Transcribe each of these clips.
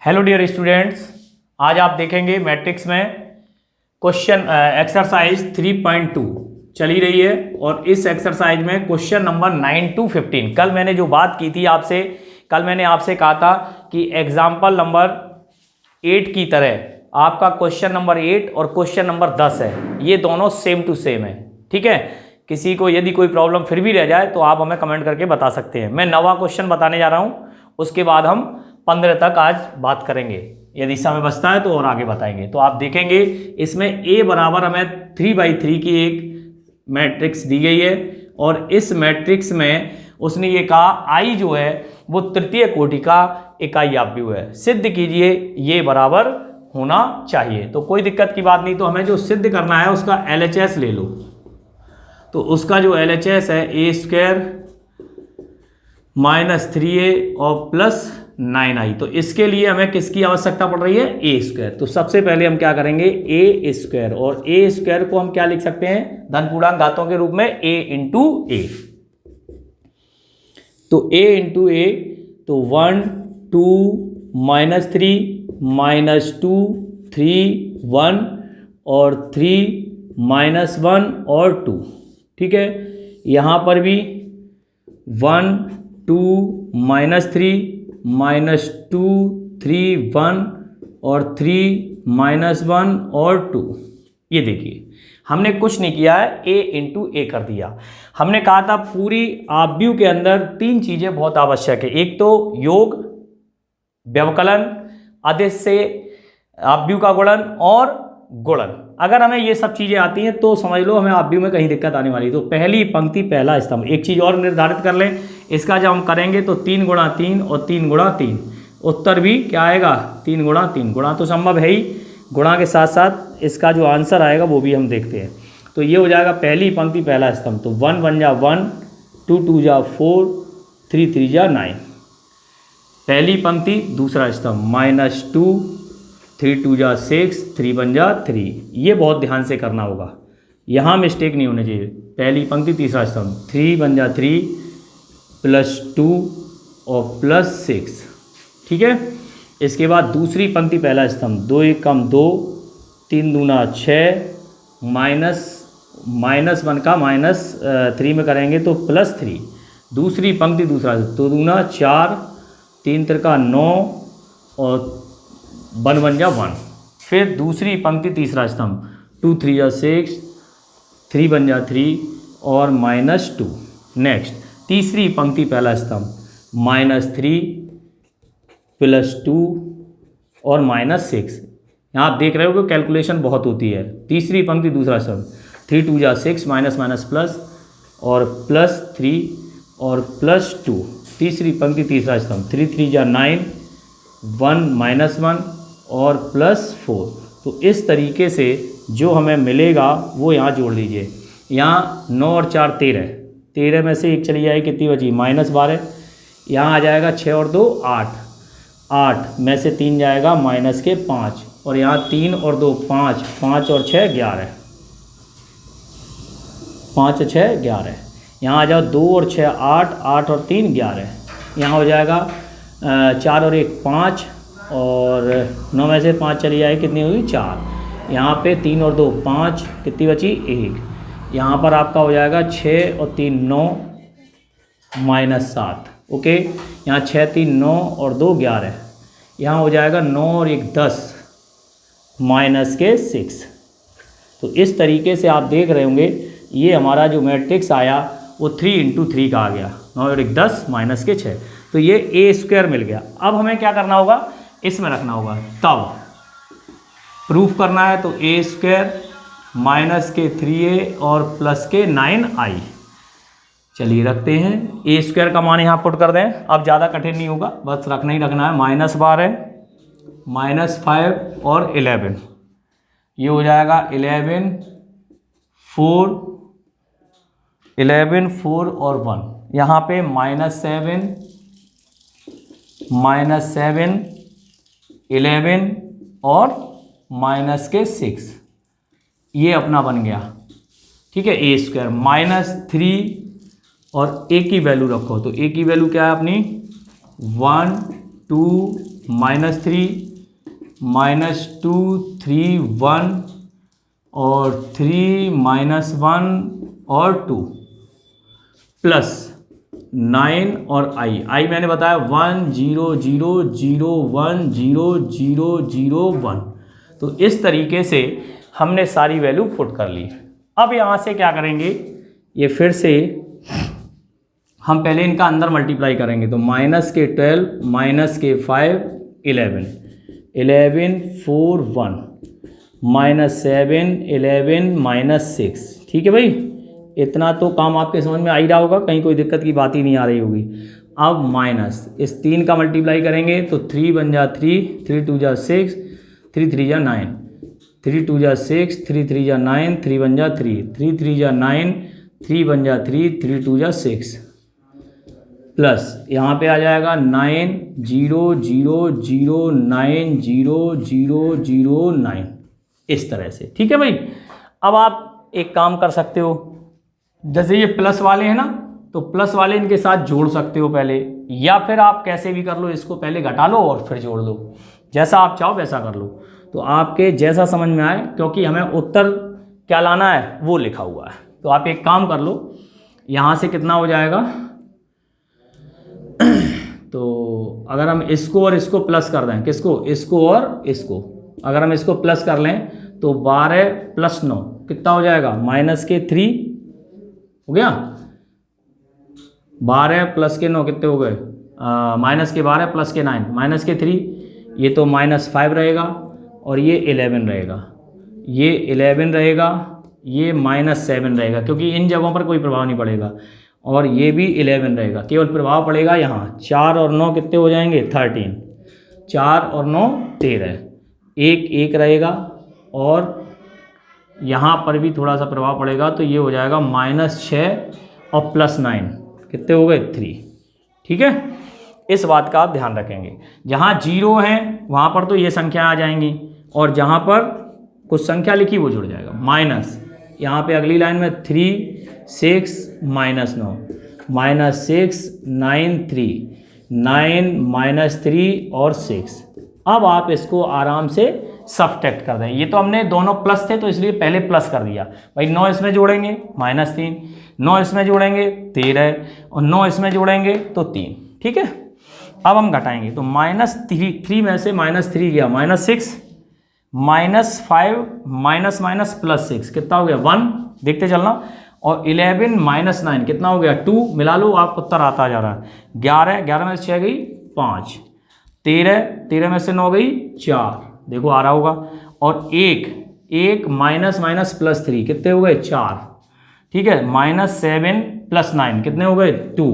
Hello dear students, आज आप देखेंगे मैट्रिक्स में क्वेश्चन एक्सरसाइज 3.2 चली रही है और इस एक्सरसाइज में क्वेश्चन नंबर 9 to 15। कल मैंने जो बात की थी आपसे, कल मैंने आपसे कहा था कि एग्जाम्पल नंबर 8 की तरह आपका क्वेश्चन नंबर 8 और क्वेश्चन नंबर 10 है, ये दोनों सेम टू सेम है। ठीक है, किसी को यदि कोई प्रॉब्लम फिर भी रह जाए तो आप हमें कमेंट करके बता सकते हैं। मैं 9वां क्वेश्चन बताने जा रहा हूँ, उसके बाद हम 15 तक आज बात करेंगे। यदि समय बचता है तो और आगे बताएंगे। तो आप देखेंगे इसमें A बराबर हमें 3/3 की एक मैट्रिक्स दी गई है और इस मैट्रिक्स में उसने ये कहा I जो है वो तृतीय कोटि का इकाई आव्यूह है, सिद्ध कीजिए ये बराबर होना चाहिए। तो कोई दिक्कत की बात नहीं, तो हमें जो सिद्ध करना है उसका LHS ले लो। तो उसका जो LHS है A² -3A और +9I। तो इसके लिए हमें किसकी आवश्यकता पड़ रही है? A²। तो सबसे पहले हम क्या करेंगे? A² और A² को हम क्या लिख सकते हैं? धन पूर्णांक घातों के रूप में A × A। तो A × A, तो 1 2 -3 -2 3 1 और 3 -1 और 2। ठीक है, यहाँ पर भी 1 2 -3 -2 3 1 और 3 -1 और 2। ये देखिए हमने कुछ नहीं किया है, A × A कर दिया। हमने कहा था पूरी आव्यूह के अंदर 3 चीज़ें बहुत आवश्यक है। एक तो योग, व्यवकलन, अदिश से आव्यूह का गुणन और गुणन। अगर हमें ये सब चीज़ें आती हैं तो समझ लो हमें आव्यूह में कहीं दिक्कत आने वाली। तो पहली पंक्ति पहला स्तंभ। एक चीज़ और निर्धारित कर लें, इसका जब हम करेंगे तो 3 × 3 और 3 × 3, उत्तर भी क्या आएगा? 3 × 3। गुणा तो संभव है ही, गुणा के साथ साथ इसका जो आंसर आएगा वो भी हम देखते हैं। तो ये हो जाएगा पहली पंक्ति पहला स्तंभ। तो 1 1 जा 1, 2 2 जा 4, 3 3 जा 9। पहली पंक्ति दूसरा स्तंभ -2, 3 2 जा 6, 3 1 जा 3। ये बहुत ध्यान से करना होगा, यहाँ मिस्टेक नहीं होनी चाहिए। पहली पंक्ति तीसरा स्तंभ, 3 1 जा 3 +2 और +6। ठीक है, इसके बाद दूसरी पंक्ति पहला स्तंभ, 2 1 कम 2, 3 दूना 6, -1 का -3 में करेंगे तो +3। दूसरी पंक्ति दूसरा, 2 दूना 4, 3 त्रिका 9 और 1 1 जा 1। फिर दूसरी पंक्ति तीसरा स्तंभ, 2 3 जा 6, 3 1 जा 3 और -2। नेक्स्ट तीसरी पंक्ति पहला स्तंभ, -3 +2 और -6। यहाँ आप देख रहे हो कि कैलकुलेशन बहुत होती है। तीसरी पंक्ति दूसरा स्तंभ, 3 2 जा 6 -+ और +3 और +2। तीसरी पंक्ति तीसरा स्तंभ, 3 3 जा 9, 1 -1 और +4। तो इस तरीके से जो हमें मिलेगा वो यहाँ जोड़ लीजिए। यहाँ 9 और 4 13, 13 में से एक चली जाएगी, कितनी बची? -12। यहाँ आ जाएगा 6 और 2 8, 8 में से 3 जाएगा -5 और यहाँ 3 और 2 5, 5 और 6 11, 5 और 6 11। यहाँ आ जाओ 2 और 6 8, 8 और 3 11। यहाँ हो जाएगा 4 और 1 5 और 9 में से 5 चली जाएगी, कितनी होगी? 4। यहाँ पे 3 और 2 5, कितनी बची? 1। यहाँ पर आपका हो जाएगा 6 और 3 9 -7। ओके, यहाँ 6 3 9 और 2 11। यहाँ हो जाएगा 9 और 1 10 -6। तो इस तरीके से आप देख रहे होंगे ये हमारा जो मैट्रिक्स आया वो 3 × 3 का आ गया। 9 और 1 10 -6। तो ये A² मिल गया। अब हमें क्या करना होगा? इसमें रखना होगा। तब प्रूफ करना है तो A² -3A और +9I। चलिए रखते हैं। A² का मान यहाँ पुट कर दें। अब ज़्यादा कठिन नहीं होगा, बस रखना ही रखना है। -12 -5 और 11। ये हो जाएगा 11 4 और 1। यहाँ पे -7 11 और -6। ये अपना बन गया। ठीक है, A² -3 और A की वैल्यू रखो। तो A की वैल्यू क्या है अपनी? 1 2 -3 -2 3 1 और 3 -1 और 2 प्लस 9 और आई मैंने बताया 1 0 0 0 1 0 0 0 1। तो इस तरीके से हमने सारी वैल्यू पुट कर ली। अब यहाँ से क्या करेंगे, ये फिर से हम पहले इनका अंदर मल्टीप्लाई करेंगे। तो -12 -5 11 11 4 1 -7 11 -6। ठीक है भाई, इतना तो काम आपके समझ में आ ही रहा होगा, कहीं कोई दिक्कत की बात ही नहीं आ रही होगी। अब माइनस इस 3 का मल्टीप्लाई करेंगे तो 3 बन जा 3 3 2 जा 6 3 3 जा 9 3 2 जा 6 3 3 जा 9 3 बन जा 3 3 3 जा 9 3 बन जा 3 3 2 जा 6 प्लस यहाँ पे आ जाएगा 9 0 0 0 9 0 0 0 9 इस तरह से। ठीक है भाई, अब आप एक काम कर सकते हो, जैसे ये प्लस वाले हैं ना, तो प्लस वाले इनके साथ जोड़ सकते हो पहले, या फिर आप कैसे भी कर लो, इसको पहले घटा लो और फिर जोड़ लो, जैसा आप चाहो वैसा कर लो। तो आपके जैसा समझ में आए, क्योंकि हमें उत्तर क्या लाना है वो लिखा हुआ है। तो आप एक काम कर लो, यहाँ से कितना हो जाएगा, तो अगर हम इसको और इसको प्लस कर दें, किसको, इसको और इसको, अगर हम इसको प्लस कर लें तो 12 + 9 कितना हो जाएगा, -3 हो गया। 12 + 9 कितने हो गए, -12 + 9 -3, ये तो -5 रहेगा और ये 11 रहेगा, ये 11 रहेगा, ये -7 रहेगा, क्योंकि इन जगहों पर कोई प्रभाव नहीं पड़ेगा, और ये भी 11 रहेगा, केवल प्रभाव पड़ेगा यहाँ। 4 और 9 कितने हो जाएंगे, 13, 4 और 9 13, 1 रहेगा, और यहाँ पर भी थोड़ा सा प्रभाव पड़ेगा, तो ये हो जाएगा -6 और +9 कितने हो गए, 3। ठीक है, इस बात का आप ध्यान रखेंगे। जहाँ 0 है वहाँ पर तो ये संख्या आ जाएंगी, और जहाँ पर कुछ संख्या लिखी वो जुड़ जाएगा। माइनस यहाँ पे अगली लाइन में 3 6 -9 -6 9 3 9 -3 और 6। अब आप इसको आराम से सब्ट्रैक्ट कर दें। ये तो हमने दोनों प्लस थे तो इसलिए पहले प्लस कर दिया भाई। 9 इसमें जोड़ेंगे -3, 9 इसमें जोड़ेंगे 13, और 9 इसमें जोड़ेंगे तो 3। ठीक है, अब हम घटाएंगे तो -3 में से -3 गया -6, -5 +6 कितना हो गया 1, देखते चलना, और 11 -9 कितना हो गया 2, मिला लो आप, उत्तर आता जा रहा है। 11 में से 6 गई 5, 13 में से 9 गई 4, देखो आ रहा होगा, और 1 -3 कितने हो गए 4। ठीक है, -7 + 9 कितने हो गए 2,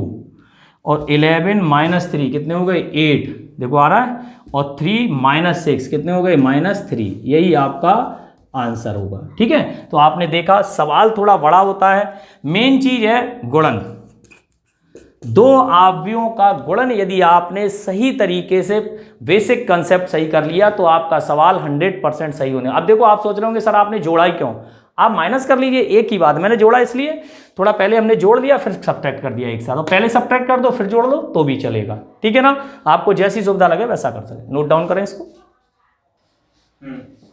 और 11 -3 कितने हो गए 8, देखो आ रहा है, और 3 -6 कितने हो गए -3। यही आपका आंसर होगा। ठीक है, तो आपने देखा सवाल थोड़ा बड़ा होता है, मेन चीज है गुणन। दो अवयवों का गुणन यदि आपने सही तरीके से बेसिक कंसेप्ट सही कर लिया तो आपका सवाल 100% सही होने। अब देखो आप सोच रहे होंगे सर आपने जोड़ा ही क्यों, आप माइनस कर लीजिए, एक ही बात, मैंने जोड़ा इसलिए थोड़ा पहले हमने जोड़ दिया फिर सब्ट्रैक्ट कर दिया एक साथ, और पहले सब्ट्रैक्ट कर दो फिर जोड़ दो तो भी चलेगा। ठीक है ना, आपको जैसी सुविधा लगे वैसा कर सकते, नोट डाउन करें इसको।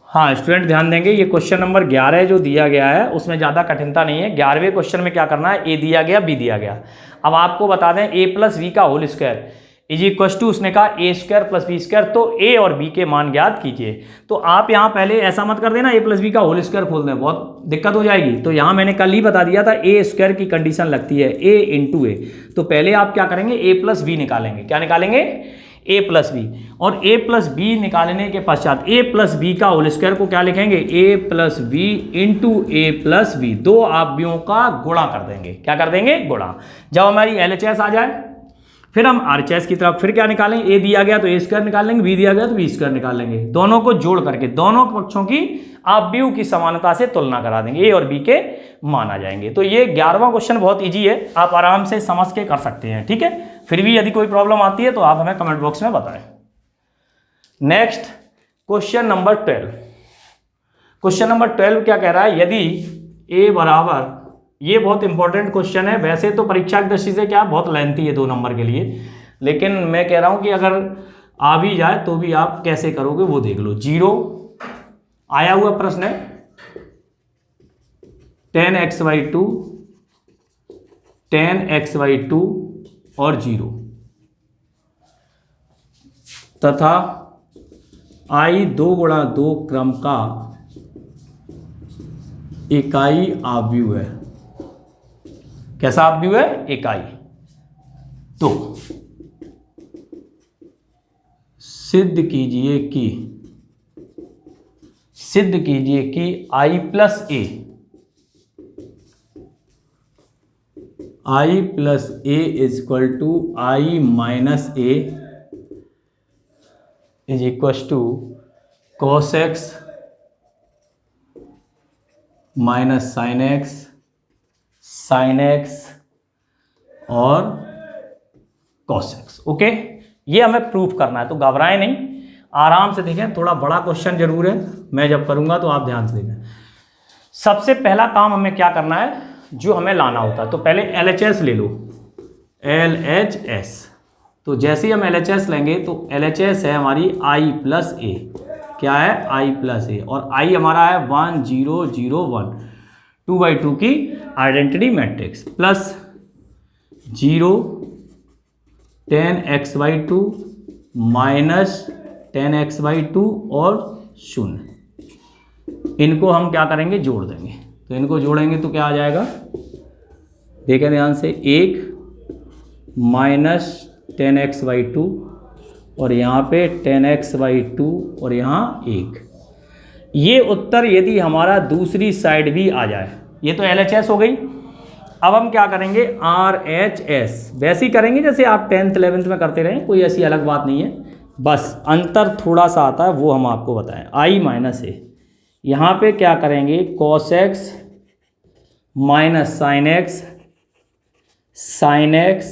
हाँ स्टूडेंट ध्यान देंगे, ये क्वेश्चन नंबर 11 जो दिया गया है उसमें ज़्यादा कठिनता नहीं है। 11वें क्वेश्चन में क्या करना है, ए दिया गया बी दिया गया। अब आपको बता दें a + v का होल स्क्वायर = उसने कहा a² + b², तो a और b के मान ज्ञात कीजिए। तो आप यहाँ पहले ऐसा मत कर देना a + b का होल स्क्वायर खोल दें, बहुत दिक्कत हो जाएगी। तो यहाँ मैंने कल ही बता दिया था a² की कंडीशन लगती है a × a। तो पहले आप क्या करेंगे a + b निकालेंगे, क्या निकालेंगे a + b, और a + b निकालने के पश्चात a + b का होल स्क्वायर को क्या लिखेंगे a + b × a + b, दो अवयवों का गुणा कर देंगे। क्या कर देंगे, गुणा। जब हमारी LHS आ जाए फिर हम RHS की तरफ फिर क्या निकालेंगे, a दिया गया तो a² निकाल लेंगे, b दिया गया तो b² निकाल लेंगे। दोनों को जोड़ करके दोनों पक्षों की अवयव की समानता से तुलना करा देंगे, a और b के मान आ जाएंगे। तो ये 11वां क्वेश्चन बहुत इजी है, आप आराम से समझ के कर सकते हैं। ठीक है, फिर भी यदि कोई प्रॉब्लम आती है तो आप हमें कमेंट बॉक्स में बताएं। Next question number 12। Question number 12 क्या कह रहा है, यदि a बराबर, ये बहुत इंपॉर्टेंट क्वेश्चन है, वैसे तो परीक्षा की दृष्टि से क्या बहुत लेंथी है 2 नंबर के लिए, लेकिन मैं कह रहा हूं कि अगर आ भी जाए तो भी आप कैसे करोगे वो देख लो। 0 आया हुआ प्रश्न है, 10x/2 10x/2 और 0 तथा I 2x2 क्रम का इकाई आव्यूह है। कैसा आव्यूह है? इकाई। तो सिद्ध कीजिए कि I plus A is equal to I minus A is equal to cos x minus sin x और cos x। ओके, ये हमें प्रूफ करना है, तो घबराएं नहीं, आराम से देखें। थोड़ा बड़ा क्वेश्चन जरूर है, मैं जब करूंगा तो आप ध्यान से देखें। सबसे पहला काम हमें क्या करना है, जो हमें लाना होता है, तो पहले LHS ले लो, LHS। तो जैसे ही हम LHS लेंगे तो LHS है हमारी I प्लस ए। क्या है? I प्लस ए। और I हमारा है 1 0 0 1, 2/2 की identity matrix, plus 0 10x/2 minus 10x/2 और 0। इनको हम क्या करेंगे? जोड़ देंगे। तो इनको जोड़ेंगे तो क्या आ जाएगा? देखें ध्यान से, 1 माइनस 10x/2 और यहाँ पे 10x/2 और यहाँ 1। ये उत्तर यदि हमारा दूसरी साइड भी आ जाए, ये तो LHS हो गई। अब हम क्या करेंगे? RHS वैसे ही करेंगे जैसे आप 10th 11th में करते रहे, कोई ऐसी अलग बात नहीं है, बस अंतर थोड़ा सा आता है वो हम आपको बताएं। I माइनस ए, यहाँ पे क्या करेंगे? cos x minus sin x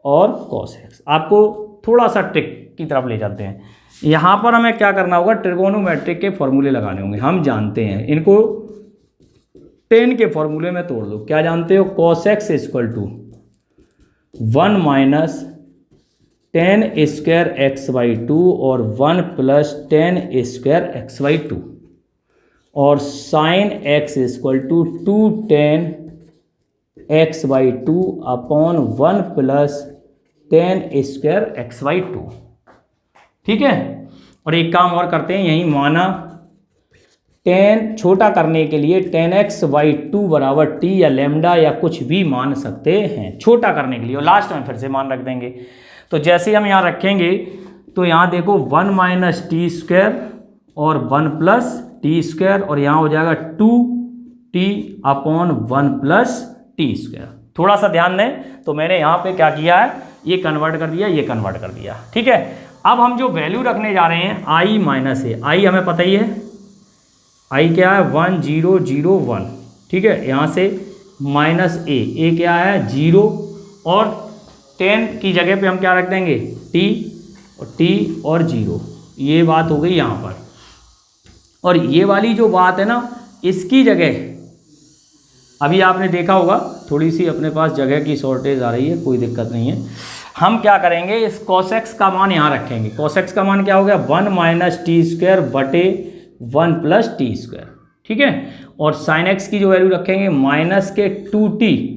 और cos x। आपको थोड़ा सा ट्रिक की तरफ ले जाते हैं। यहाँ पर हमें क्या करना होगा? ट्रिगोनोमेट्रिक के फॉर्मूले लगाने होंगे, हम जानते हैं इनको। 10 के फॉर्मूले में तोड़ दो। क्या जानते हो? cos x equal to 1 minus 10 square x/2 और 1 प्लस 10 स्क्वायर x/2 और sin x equal to 2 10 x/2 upon 1 plus 10 square x/2। ठीक है। और एक काम और करते हैं, यही माना 10 छोटा करने के लिए 10x/2 बराबर t या लेमडा या कुछ भी मान सकते हैं छोटा करने के लिए, और लास्ट में फिर से मान रख देंगे। तो जैसे हम यहाँ रखेंगे तो यहाँ देखो 1 माइनस टी स्क्वायर और 1 प्लस टी स्क्वायर और यहाँ हो जाएगा 2t upon 1 plus t square. थोड़ा सा ध्यान दें, तो मैंने यहाँ पे क्या किया है? ये कन्वर्ट कर दिया, ये कन्वर्ट कर दिया। ठीक है। अब हम जो वैल्यू रखने जा रहे हैं I माइनस ए, I हमें पता ही है, I क्या है? 1 0 0 1। ठीक है। यहाँ से माइनस ए क्या है? 0 और 10 की जगह पे हम क्या रख देंगे? t और 0। ये बात हो गई यहाँ पर। और ये वाली जो बात है ना, इसकी जगह अभी आपने देखा होगा थोड़ी सी अपने पास जगह की शॉर्टेज आ रही है, कोई दिक्कत नहीं है। हम क्या करेंगे? इस cos x का मान यहाँ रखेंगे। cos x का मान क्या हो गया? 1 माइनस टी स्क्वायर बटे 1 प्लस टी स्क्वायर। ठीक है। और sin x की जो वैल्यू रखेंगे माइनस के 2t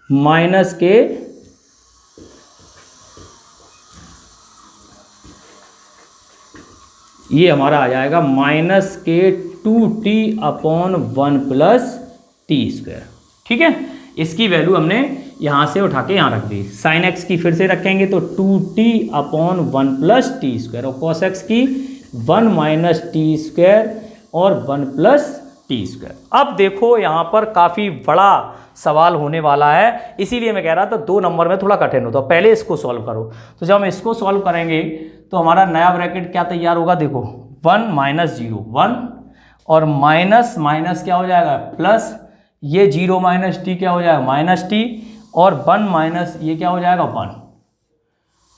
माइनस के ये हमारा आ जाएगा माइनस के 2t upon 1 plus t square. ठीक है। इसकी वैल्यू हमने यहाँ से उठा के यहाँ रख दी। साइन एक्स की फिर से रखेंगे तो 2t upon 1 plus t square और कॉस एक्स की 1 माइनस टी स्क्वायर और 1 प्लस टी स्क्वायर। अब देखो यहाँ पर काफ़ी बड़ा सवाल होने वाला है, इसीलिए मैं कह रहा था 2 नंबर में थोड़ा कठिन होता है। पहले इसको सॉल्व करो। तो जब हम इसको सॉल्व करेंगे तो हमारा नया ब्रैकेट क्या तैयार होगा? देखो 1 माइनस 0 1 और माइनस माइनस क्या हो जाएगा? प्लस, ये 0 माइनस टी क्या हो जाएगा? माइनस टी, और 1 माइनस ये क्या हो जाएगा? 1।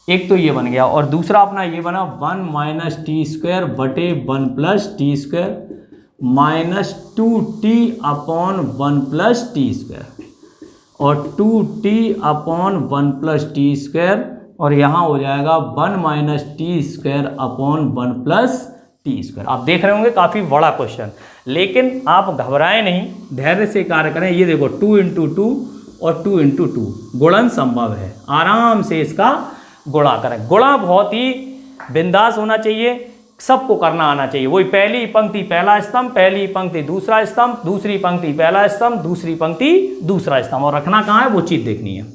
एक तो ये बन गया और दूसरा अपना ये बना 1 माइनस टी स्क्वायर बटे 1 plus t square minus 2t upon 1 plus t square और 2t upon 1 plus t square और यहाँ हो जाएगा 1 minus t square upon 1 plus t square. आप देख रहे होंगे काफ़ी बड़ा क्वेश्चन, लेकिन आप घबराएं नहीं, धैर्य से कार्य करें। ये देखो 2 इंटू 2 और 2 इंटू 2 गुणन संभव है, आराम से इसका गुणा करें। गुणा बहुत ही बिंदास होना चाहिए, सबको करना आना चाहिए। वही पहली पंक्ति पहला स्तंभ, पहली पंक्ति दूसरा स्तंभ, दूसरी पंक्ति पहला स्तंभ, दूसरी पंक्ति दूसरा स्तंभ, और रखना कहाँ है वो चीज़ देखनी है,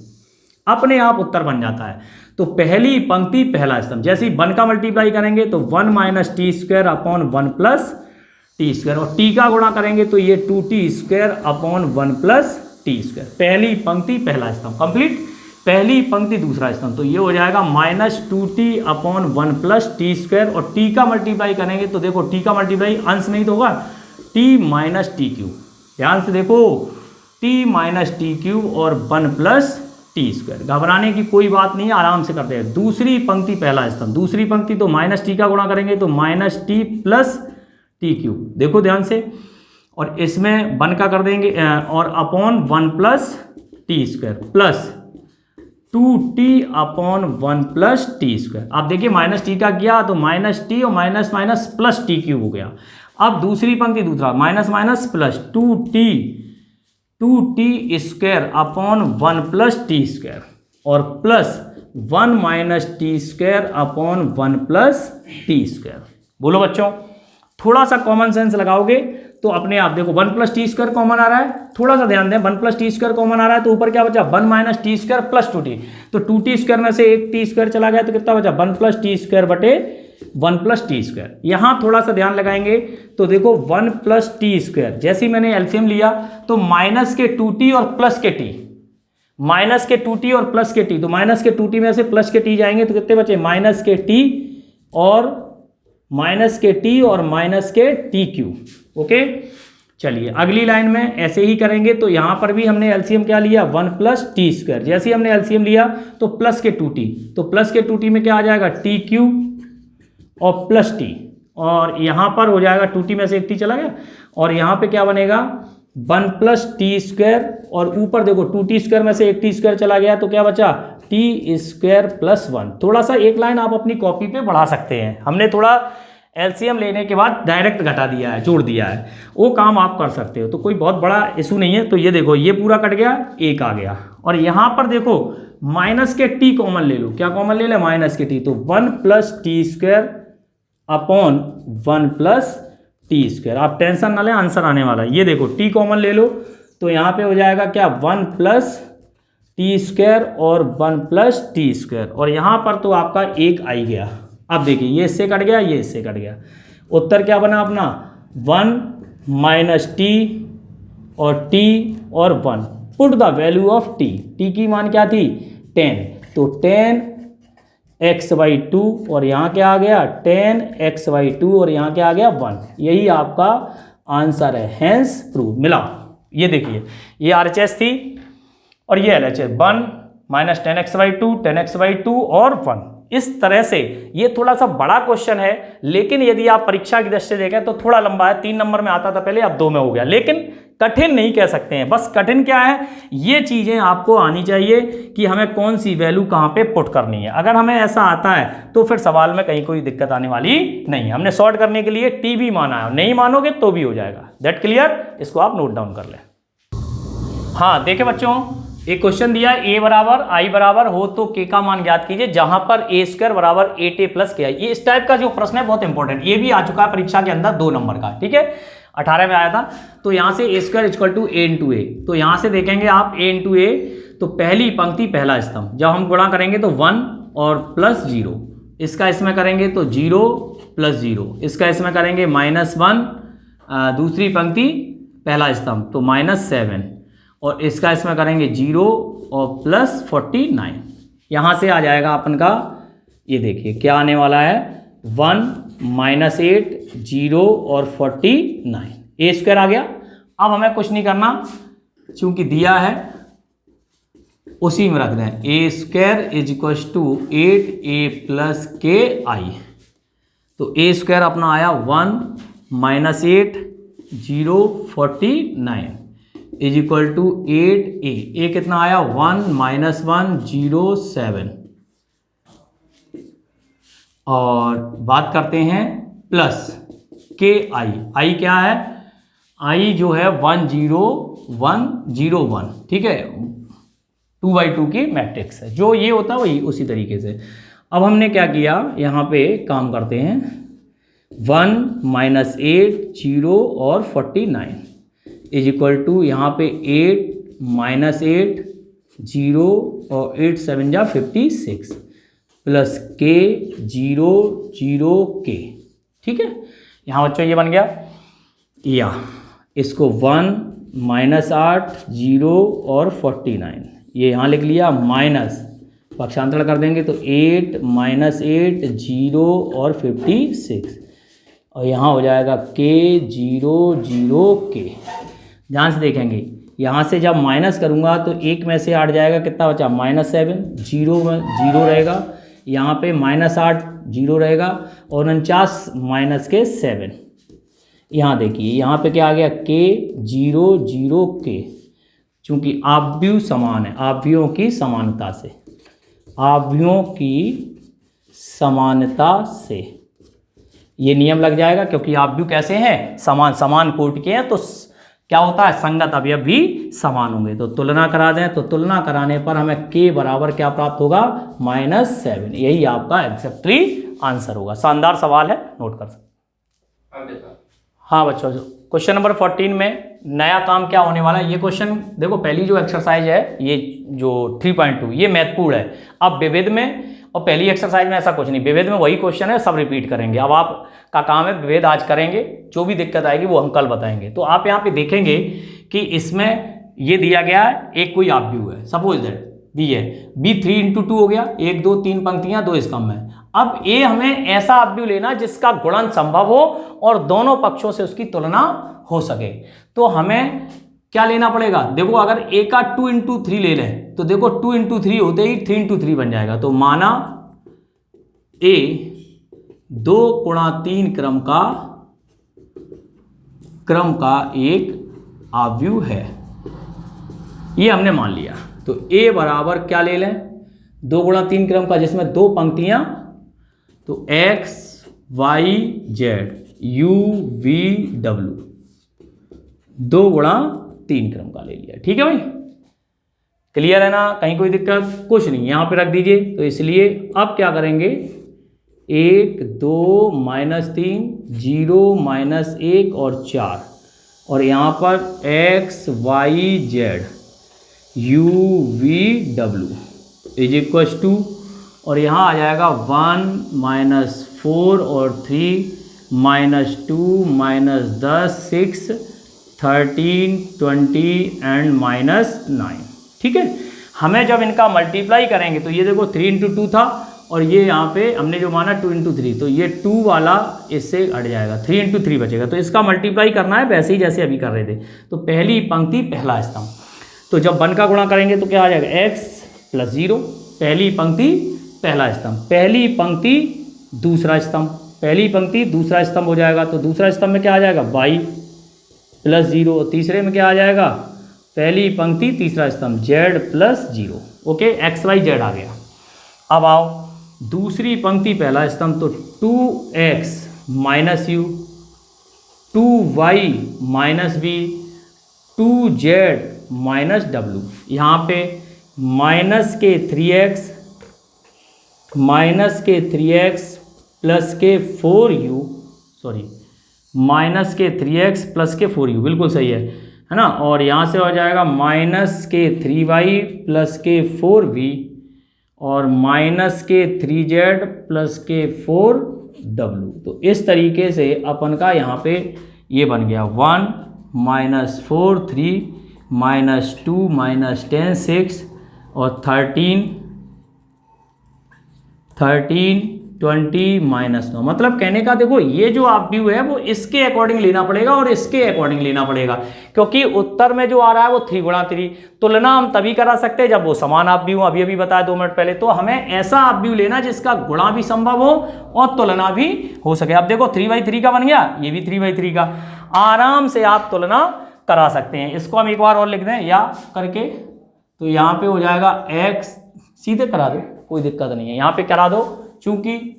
अपने आप उत्तर बन जाता है। तो पहली पंक्ति पहला स्तंभ, जैसे ही 1 का मल्टीप्लाई करेंगे तो 1 minus t square upon 1 plus t square, और टी का गुणा करेंगे तो ये 2t square upon 1 plus t square. पहली पंक्ति पहला स्तंभ कंप्लीट, पहली पंक्ति दूसरा स्तंभ, तो ये हो जाएगा minus 2t upon 1 plus t square, और टी का मल्टीप्लाई करेंगे तो देखो टी का मल्टीप्लाई अंश नहीं तो होगा t माइनस टी क्यूब। ध्यान से देखो t माइनस टी क्यूब और 1 प्लस टी स्क्वायर। घबराने की कोई बात नहीं है, आराम से करते हैं। दूसरी पंक्ति पहला स्तंभ, दूसरी पंक्ति तो माइनस टी का गुणा करेंगे तो minus T plus t cube, देखो ध्यान से, और इसमें 1 का कर देंगे और upon 1 plus t square plus 2t upon 1 plus t square. आप देखिए माइनस टी का किया तो माइनस टी और minus minus plus t cube हो गया। अब दूसरी पंक्ति दूसरा minus minus plus 2t square upon 1 plus t square, और plus 1 minus t square upon 1 plus t square. बोलो बच्चों, थोड़ा सा कॉमन सेंस लगाओगे तो अपने आप देखो 1 प्लस टी स्क्वायर कॉमन आ रहा है, थोड़ा सा ध्यान दें, 1 प्लस टी स्क्वायर कॉमन आ रहा है तो ऊपर क्या बचा 1 minus t square plus 2t, तो 2t स्क्वायर में से एक टी स्क्वायर चला गया तो कितना बचा 1 प्लस टी स्क्वायर बटे 1 प्लस टी स्क्वायर। यहाँ थोड़ा सा ध्यान लगाएंगे तो देखो 1 प्लस टी स्क्वायर, जैसे ही मैंने एलसीएम लिया तो माइनस के 2t और प्लस के t, माइनस के 2t और प्लस के t, तो माइनस के 2t में से प्लस के t जाएंगे तो कितने बचे माइनस के t और माइनस के t और माइनस के टी क्यूब। ओके, चलिए अगली लाइन में ऐसे ही करेंगे। तो यहाँ पर भी हमने एलसीएम क्या लिया 1 प्लस टी स्क्वायर, जैसे ही हमने एलसीएम लिया तो प्लस के 2t, तो प्लस के 2t में क्या आ जाएगा टी क्यूब और प्लस टी, और यहाँ पर हो जाएगा 2t में से एक t चला गया, और यहाँ पे क्या बनेगा 1 प्लस टी स्क्वायर, और ऊपर देखो 2t स्क्वायर में से एक टी स्क्वायर चला गया तो क्या बचा टी स्क्वायर प्लस 1। थोड़ा सा एक लाइन आप अपनी कॉपी पे बढ़ा सकते हैं, हमने थोड़ा एलसीएम लेने के बाद डायरेक्ट घटा दिया है, जोड़ दिया है, वो काम आप कर सकते हो, तो कोई बहुत बड़ा इशू नहीं है। तो ये देखो ये पूरा कट गया, एक आ गया, और यहाँ पर देखो माइनस के टी कॉमन ले लो, क्या कॉमन ले ले माइनस के टी, तो 1 plus t square upon 1 plus t square. आप टेंशन ना लें, आंसर आने वाला है। ये देखो टी कॉमन ले लो तो यहाँ पे हो जाएगा क्या 1 प्लस टी स्क्वायर और 1 प्लस टी स्क्वायर, और यहाँ पर तो आपका एक आई गया। अब देखिए ये इससे कट गया, ये इससे कट गया, उत्तर क्या बना अपना 1 माइनस टी और टी और 1। Put the value of T, T की मान क्या थी 10, तो 10x/2, और यहाँ क्या आ गया 10x/2, और यहाँ क्या आ गया 1। यही आपका आंसर है, हैंस प्रूव। मिला, ये देखिए ये RHS थी और ये LHS 1 माइनस 10x/2, 10x/2 और 1। इस तरह से ये थोड़ा सा बड़ा क्वेश्चन है, लेकिन यदि आप परीक्षा की दृष्टि से देखें तो थोड़ा लंबा है। 3 नंबर में आता था पहले, अब 2 में हो गया, लेकिन कठिन नहीं कह सकते हैं। बस कठिन क्या है, ये चीज़ें आपको आनी चाहिए कि हमें कौन सी वैल्यू कहाँ पे पुट करनी है। अगर हमें ऐसा आता है तो फिर सवाल में कहीं कोई दिक्कत आने वाली नहीं है। हमने सॉर्ट करने के लिए टी भी माना है, नहीं मानोगे तो भी हो जाएगा। दैट क्लियर, इसको आप नोट डाउन कर लें। हाँ देखिए बच्चों, एक क्वेश्चन दिया a बराबर i बराबर हो तो k का मान ज्ञात कीजिए, जहां पर a स्क्वायर बराबर 8a प्लस k। ये इस टाइप का जो प्रश्न है बहुत इंपॉर्टेंट, ये भी आ चुका है परीक्षा के अंदर 2 नंबर का, ठीक है, 18 में आया था। तो यहाँ से a square equal to a into a, तो यहाँ से देखेंगे आप a इंटू ए, तो पहली पंक्ति पहला स्तंभ, जब हम गुणा करेंगे तो 1 और प्लस 0, इसका इसमें करेंगे तो 0 प्लस 0, इसका इसमें करेंगे -1, दूसरी पंक्ति पहला स्तंभ तो -7, और इसका इसमें करेंगे 0 और प्लस 49। यहाँ से आ जाएगा अपन का, ये देखिए क्या आने वाला है 1 -8 0 और 49, a स्क्वायर आ गया। अब हमें कुछ नहीं करना, चूंकि दिया है उसी में रख दें, a square is equal to 8a plus के आई। तो a स्क्वायर अपना आया 1 -8 0 49 इज इक्वल टू 8a। कितना आया 1 -1 0 7, और बात करते हैं प्लस के आई क्या है, आई जो है 10101, ठीक है, 2x2 की मैट्रिक्स है, जो ये होता है वही उसी तरीके से। अब हमने क्या किया, यहाँ पे काम करते हैं 1 - 8 0 और 49 इज इक्वल टू यहाँ पे 8 - 8 0 और 8 7 जा 56 प्लस के 0 0 के, ठीक है। यहाँ बच्चों ये बन गया, या इसको 1 - 8 0 और 49 ये यहाँ लिख लिया, माइनस पक्षांतरण कर देंगे तो 8 - 8 0 और 56 और यहाँ हो जाएगा के 0 0 के। ध्यान से देखेंगे, यहाँ से जब माइनस करूँगा तो 1 में से 8 जाएगा, कितना बचा -7, 0 में 0 रहेगा, यहाँ पे -8 0 रहेगा और 49 माइनस के 7। यहाँ देखिए यहाँ पे क्या आ गया, के 0 0 के, चूँकि आव्यूह समान है, आव्यूहों की समानता से, आव्यूहों की समानता से ये नियम लग जाएगा, क्योंकि आव्यूह कैसे हैं, समान, समान कोटि के हैं, तो क्या होता है, संगत अवयव भी समान होंगे। तो तुलना करा दें, तो तुलना कराने पर हमें के बराबर क्या प्राप्त होगा, -7। यही आपका एग्जैक्टली आंसर होगा। शानदार सवाल है, नोट कर सकते। हाँ बच्चों, क्वेश्चन नंबर 14 में नया काम क्या होने वाला है, ये क्वेश्चन देखो, पहली जो एक्सरसाइज है ये जो 3.2 ये महत्वपूर्ण है। अब विविध में और पहली एक्सरसाइज में ऐसा कुछ नहीं, विविध में वही क्वेश्चन है, सब रिपीट करेंगे। अब आपका काम है विविध आज करेंगे, जो भी दिक्कत आएगी वो हम कल बताएंगे। तो आप यहाँ पे देखेंगे कि इसमें ये दिया गया है, एक कोई आव्यूह है, सपोज दैट बी है, बी 3 × 2 हो गया, 1 2 3 पंक्तियां 2 स्तंभ है। अब ए हमें ऐसा आव्यूह लेना जिसका गुणन संभव हो और दोनों पक्षों से उसकी तुलना हो सके। तो हमें क्या लेना पड़ेगा, देखो अगर ए का 2 × 3 ले लें तो देखो 2 × 3 होते ही 3 × 3 बन जाएगा। तो माना ए 2 × 3 क्रम का एक आव्यूह है, ये हमने मान लिया। तो ए बराबर क्या ले लें, 2 × 3 क्रम का जिसमें 2 पंक्तियां, तो x y z u v w 2 × 3 क्रम का ले लिया, ठीक है भाई, क्लियर है ना, कहीं कोई दिक्कत कुछ नहीं, यहां पे रख दीजिए। तो इसलिए अब क्या करेंगे, 1 2 -3 0 -1 और 4 और यहाँ पर x y z u v w is equal to, और यहाँ आ जाएगा 1 -4 और 3 -2 -10 6 13 20 एंड -9, ठीक है। हमें जब इनका मल्टीप्लाई करेंगे तो ये देखो 3 × 2 था और ये यहाँ पे हमने जो माना 2 × 3, तो ये 2 वाला इससे हट जाएगा, 3 × 3 बचेगा। तो इसका मल्टीप्लाई करना है वैसे ही जैसे अभी कर रहे थे। तो पहली पंक्ति पहला स्तंभ, तो जब 1 का गुणा करेंगे तो क्या आ जाएगा, x + 0, पहली पंक्ति पहला स्तंभ, पहली पंक्ति दूसरा स्तंभ, पहली पंक्ति दूसरा स्तंभ हो जाएगा। तो दूसरा स्तंभ में क्या आ जाएगा, y + 0, और तीसरे में क्या आ जाएगा, पहली पंक्ति तीसरा स्तंभ z + 0, okay, x y z आ गया। अब आओ दूसरी पंक्ति पहला स्तंभ, तो 2x - u 2y - v 2z - w, यहाँ पे माइनस के 3x प्लस के 4u, सॉरी माइनस के 3x प्लस के 4u, बिल्कुल सही है ना। और यहाँ से हो जाएगा माइनस के 3y प्लस के 4v और माइनस के 3z प्लस के 4w। तो इस तरीके से अपन का यहाँ पे ये बन गया 1 -4 3 -2 -10 6 और 13 20 -9। मतलब कहने का देखो ये जो आव्यूह है वो इसके अकॉर्डिंग लेना पड़ेगा और इसके अकॉर्डिंग लेना पड़ेगा, क्योंकि उत्तर में जो आ रहा है वो 3 × 3। तुलना हम तभी करा सकते हैं जब वो समान आव्यूह, अभी बताया 2 मिनट पहले। तो हमें ऐसा आव्यूह लेना जिसका गुणा भी संभव हो और तुलना भी हो सके। अब देखो 3/3 का बन गया, ये भी 3/3 का, आराम से आप तुलना करा सकते हैं। इसको हम एक बार और लिख दें या करके, तो यहाँ पे हो जाएगा x, सीधे करा दो कोई दिक्कत नहीं है, यहाँ पे करा दो, चूंकि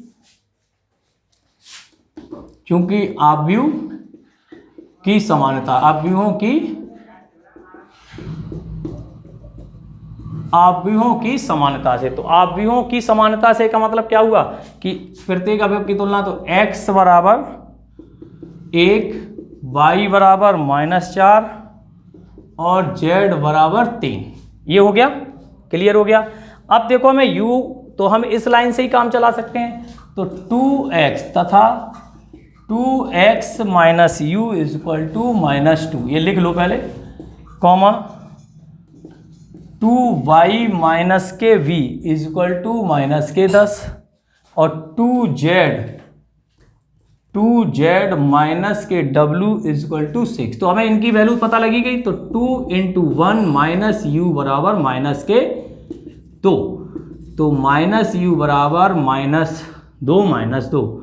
क्योंकि आव्यूह की समानता, आव्यूहों की समानता से। तो आव्यूहों की समानता से का मतलब क्या हुआ कि प्रत्येक अवयव की तुलना, तो x बराबर 1, y बराबर -4 और z बराबर 3, ये हो गया, क्लियर हो गया। अब देखो हमें u, तो हम इस लाइन से ही काम चला सकते हैं, तो 2x तथा 2x minus U is equal to -2, ये लिख लो पहले, comma 2y minus K v is equal to -10 और 2z माइनस के w इज इक्वल टू 6। तो हमें इनकी वैल्यू पता लगी गई, तो 2 इंटू 1 माइनस यू बराबर -2, तो माइनस यू बराबर -2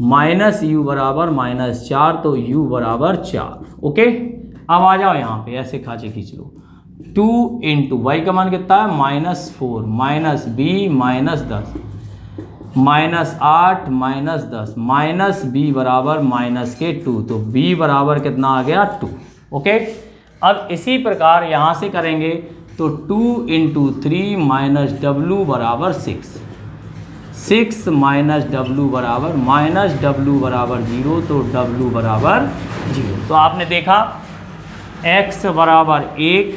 माइनस यू बराबर -4, तो u बराबर 4। ओके, अब आ जाओ यहाँ पे, ऐसे खांचे खींच लो, 2 इंटू वाई का मान कितना है -4 माइनस b -10 -8 -10 माइनस b बराबर -2, तो b बराबर कितना आ गया 2। ओके, अब इसी प्रकार यहाँ से करेंगे, तो 2 इंटू 3 माइनस w बराबर 6 माइनस w बराबर -w बराबर 0, तो w बराबर 0। तो आपने देखा x बराबर 1,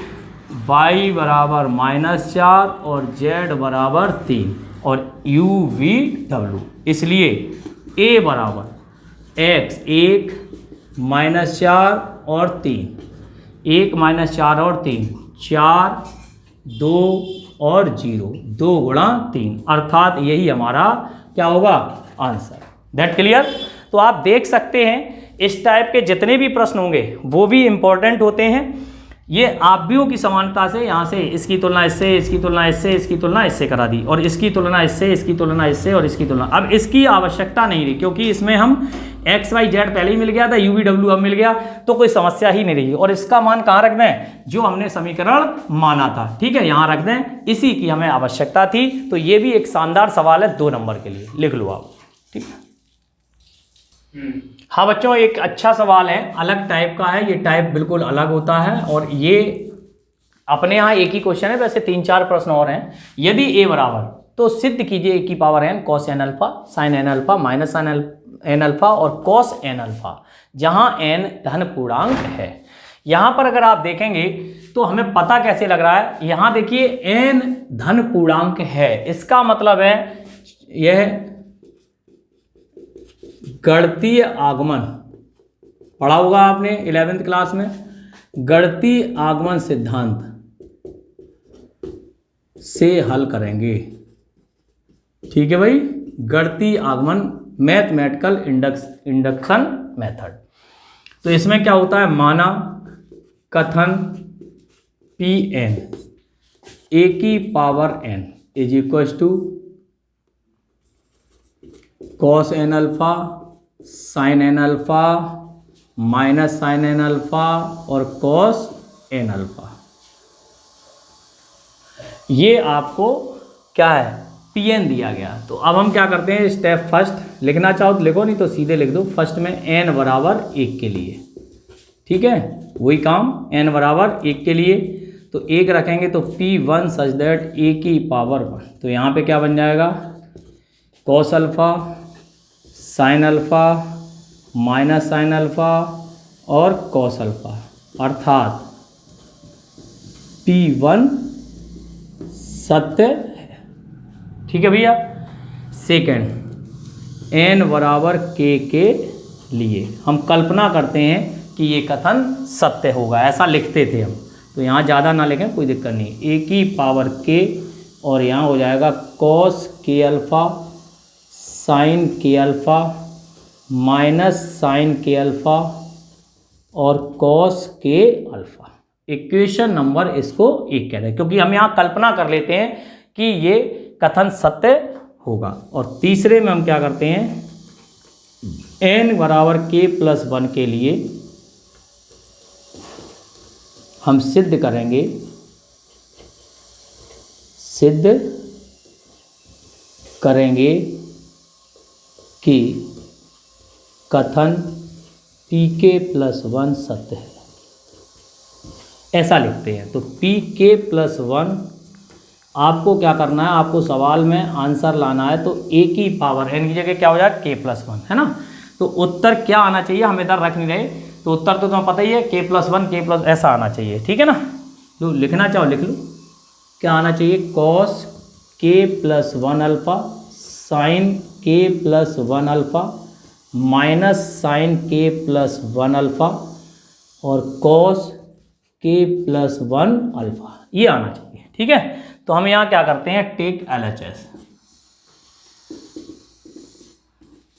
y बराबर -4 और z बराबर 3 और u v w, इसलिए a बराबर x 1 -4 और 3, 1 -4 और 3, 4 2 और 0, 2 गुणा 3, अर्थात यही हमारा क्या होगा आंसर। That clear. तो आप देख सकते हैं इस टाइप के जितने भी प्रश्न होंगे वो भी इंपॉर्टेंट होते हैं। ये आव्यूहों की समानता से, यहाँ से इसकी तुलना इससे, इसकी तुलना इससे, इसकी तुलना इससे करा दी, और इसकी तुलना इससे, इसकी तुलना इससे, और इसकी तुलना, अब इसकी आवश्यकता नहीं रही क्योंकि इसमें हम एक्स वाई जेड पहले ही मिल गया था, यू वी डब्ल्यू अब मिल गया, तो कोई समस्या ही नहीं रही। और इसका मान कहाँ रख दें, जो हमने समीकरण माना था, ठीक है, यहाँ रख दें, इसी की हमें आवश्यकता थी। तो ये भी एक शानदार सवाल है 2 नंबर के लिए, लिख लो आप, ठीक है। हाँ बच्चों, एक अच्छा सवाल है, अलग टाइप का है, ये टाइप बिल्कुल अलग होता है, और ये अपने यहाँ एक ही क्वेश्चन है, वैसे 3-4 प्रश्न और हैं। यदि a बराबर, तो सिद्ध कीजिए a की power n cos n alpha sin n alpha minus n alpha और cos n अल्फा, जहाँ n धन पूर्णांक है। यहाँ पर अगर आप देखेंगे तो हमें पता कैसे लग रहा है, यहाँ देखिए n धन पूर्णांक है, इसका मतलब है यह गणितीय आगमन पढ़ा होगा आपने 11th क्लास में, गणितीय आगमन सिद्धांत से हल करेंगे, ठीक है भाई, गणितीय आगमन मैथमेटिकल इंडक्शन मेथड। तो इसमें क्या होता है, माना कथन Pn a की power n is equal to cos n alpha sin n alpha minus sin n alpha और cos n अल्फा। ये आपको क्या है, Pn दिया गया। तो अब हम क्या करते हैं, स्टेप फर्स्ट लिखना चाहो तो लिखो, नहीं तो सीधे लिख दो। फर्स्ट में n बराबर 1 के लिए, ठीक है, वही काम n बराबर 1 के लिए, तो 1 रखेंगे तो P1 सच दैट a की पावर 1, तो यहाँ पे क्या बन जाएगा, cos alpha sin alpha minus sin alpha और cos अल्फा, अर्थात P1 सत्य है, ठीक है भैया। सेकंड n बराबर k के लिए हम कल्पना करते हैं कि ये कथन सत्य होगा, ऐसा लिखते थे हम, तो यहाँ ज़्यादा ना लिखें, कोई दिक्कत नहीं, a की पावर k और यहाँ हो जाएगा cos k alpha sin k alpha minus sin k alpha और cos k alpha. Equation number इसको 1 कहते हैं, क्योंकि हम यहाँ कल्पना कर लेते हैं कि ये कथन सत्य होगा। और तीसरे में हम क्या करते हैं, n बराबर k प्लस 1 के लिए हम सिद्ध करेंगे कि कथन pk+1 सत्य है, ऐसा लिखते हैं। तो pk+1 आपको क्या करना है, आपको सवाल में आंसर लाना है, तो a की पावर n की जगह क्या हो जाएगा k+1, है ना। तो उत्तर क्या आना चाहिए, हम इधर रख नहीं रहे, तो उत्तर तो तुम्हें पता ही है k+1 ऐसा आना चाहिए, ठीक है ना। लो लिखना चाहो लिख लो, क्या आना चाहिए, cos k+1 alpha sine k+1 alpha minus sine k+1 alpha और cos k+1 अल्फा, ये आना चाहिए, ठीक है। तो हम यहाँ क्या करते हैं, टेक LHS,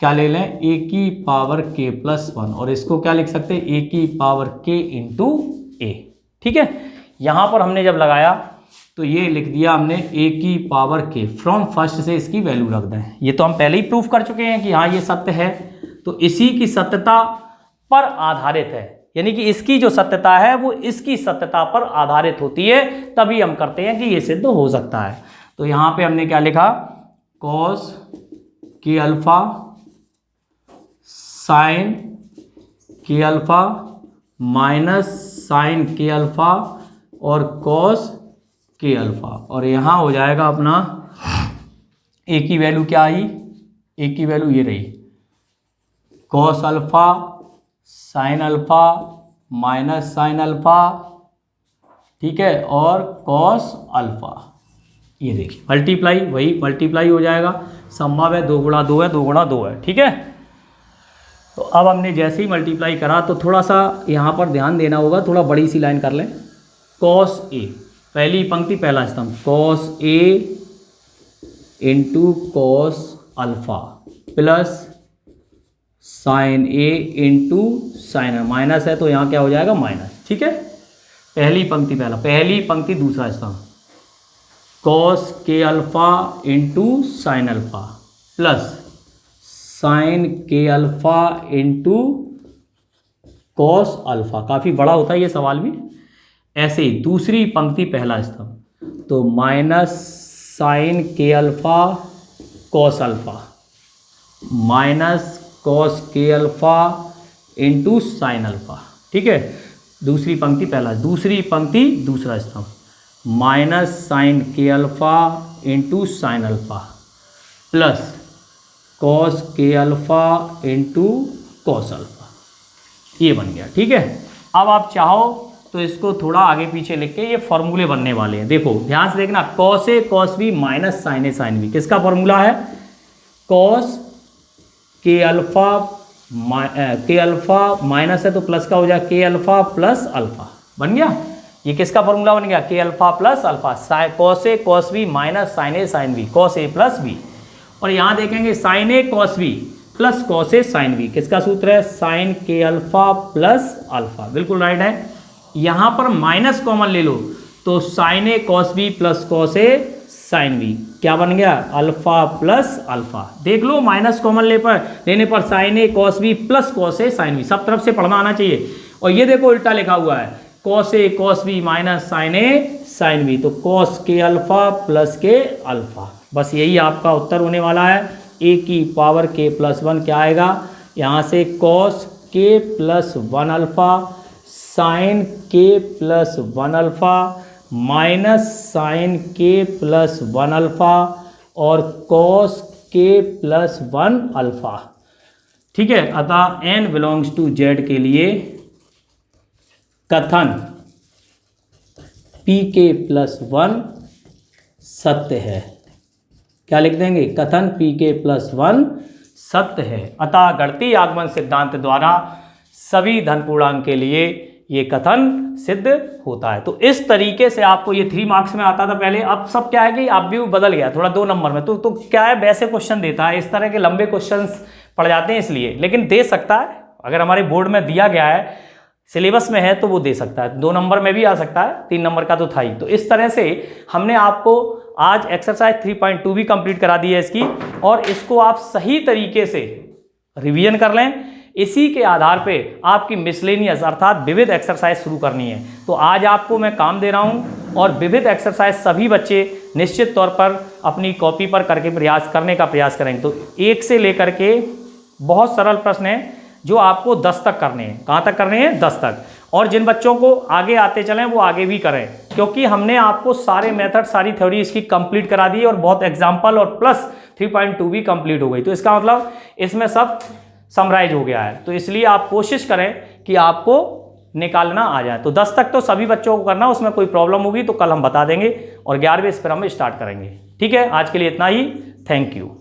क्या ले लें, a की पावर k+1 और इसको क्या लिख सकते हैं, a की पावर k इंटू a, ठीक है। यहाँ पर हमने जब लगाया तो ये लिख दिया हमने a की पावर k, फ्रॉम फर्स्ट से इसकी वैल्यू रख दें। ये तो हम पहले ही प्रूफ कर चुके हैं कि हाँ ये सत्य है, तो इसी की सत्यता पर आधारित है, यानी कि इसकी जो सत्यता है वो इसकी सत्यता पर आधारित होती है, तभी हम करते हैं कि ये सिद्ध हो सकता है। तो यहाँ पे हमने क्या लिखा, cos k alpha sine k alpha minus sine k alpha और cos k अल्फा, और यहाँ हो जाएगा अपना a की वैल्यू क्या आई, a की वैल्यू ये रही, cos alpha sine alpha minus sign alpha, ठीक है, और cos अल्फा, ये देखिए मल्टीप्लाई, वही मल्टीप्लाई हो जाएगा, संभव है 2 गुणा 2 है, 2 गुणा 2 है, ठीक है। तो अब हमने जैसे ही मल्टीप्लाई करा तो थोड़ा सा यहाँ पर ध्यान देना होगा, थोड़ा बड़ी सी लाइन कर लें, cos a, पहली पंक्ति पहला स्तंभ, cos a into cos alpha plus sign a into sine, minus है तो यहाँ क्या हो जाएगा माइनस, ठीक है। पहली पंक्ति पहला, पहली पंक्ति दूसरा स्तंभ, cos k alpha into sine alpha plus sign k alpha into cos alpha, काफ़ी बड़ा होता है ये सवाल भी। ऐसे ही दूसरी पंक्ति पहला स्तंभ, तो minus sine k alpha cos alpha minus cos k alpha into sine alpha, ठीक है। दूसरी पंक्ति पहला, दूसरी पंक्ति दूसरा स्तंभ, minus sine k alpha into sine alpha plus cos k alpha into cos alpha, ये बन गया, ठीक है। अब आप चाहो तो इसको थोड़ा आगे पीछे लिख के ये फॉर्मूले बनने वाले हैं, देखो ध्यान से देखना, cos a cos b minus sine a sine b, किसका फॉर्मूला है, cos k अल्फा माइनस है तो प्लस का हो जाए k अल्फा प्लस अल्फा, बन गया। ये किसका फॉर्मूला बन गया, k alpha plus alpha, cos a cos b minus sine a sine b, cos a plus b, और यहाँ देखेंगे sine a cos b plus cos a sine b, किसका सूत्र है, sine k alpha plus alpha, बिल्कुल right है। यहाँ पर माइनस कॉमन ले लो तो sine a cos b plus cos a sine b, क्या बन गया, अल्फा प्लस अल्फा, देख लो माइनस कॉमन लेने पर sine a cos b plus cos a sine b, सब तरफ से पढ़ना आना चाहिए। और ये देखो उल्टा लिखा हुआ है, cos a cos b minus sine a sine b, तो cos k alpha plus k alpha, बस यही आपका उत्तर होने वाला है। a की पावर k+1 क्या आएगा, यहाँ से cos k+1 alpha sine k+1 alpha minus sine k+1 alpha और cos k+1 अल्फा, ठीक है। अतः n बिलोंग्स टू z के लिए कथन pk+1 सत्य है, क्या लिख देंगे, कथन pk+1 सत्य है। अतः गणितीय आगमन सिद्धांत द्वारा सभी धन पूर्णांक के लिए ये कथन सिद्ध होता है। तो इस तरीके से आपको ये 3 मार्क्स में आता था पहले, अब सब क्या है कि अब भी बदल गया थोड़ा 2 नंबर में, तो क्या है वैसे क्वेश्चन देता है, इस तरह के लंबे क्वेश्चंस पड़ जाते हैं इसलिए, लेकिन दे सकता है, अगर हमारे बोर्ड में दिया गया है, सिलेबस में है तो वो दे सकता है, 2 नंबर में भी आ सकता है, 3 नंबर का तो था ही। तो इस तरह से हमने आपको आज एक्सरसाइज 3.2 भी कंप्लीट करा दी है इसकी, और इसको आप सही तरीके से रिवीजन कर लें। इसी के आधार पे आपकी मिसलेनियस अर्थात विविध एक्सरसाइज शुरू करनी है। तो आज आपको मैं काम दे रहा हूं और विविध एक्सरसाइज सभी बच्चे निश्चित तौर पर अपनी कॉपी पर करके प्रयास करने का प्रयास करेंगे। तो 1 से लेकर के बहुत सरल प्रश्न है, जो आपको 10 तक करने हैं। कहाँ तक करने हैं? 10 तक। और जिन बच्चों को आगे आते चलें वो आगे भी करें, क्योंकि हमने आपको सारे मेथड, सारी थ्योरी इसकी कंप्लीट करा दी और बहुत एग्जाम्पल और प्लस 3.2 भी कंप्लीट हो गई। तो इसका मतलब इसमें सब समराइज हो गया है। तो इसलिए आप कोशिश करें कि आपको निकालना आ जाए। तो 10 तक तो सभी बच्चों को करना, उसमें कोई प्रॉब्लम होगी तो कल हम बता देंगे और 11वें इस पर हम स्टार्ट करेंगे। ठीक है, आज के लिए इतना ही। Thank you.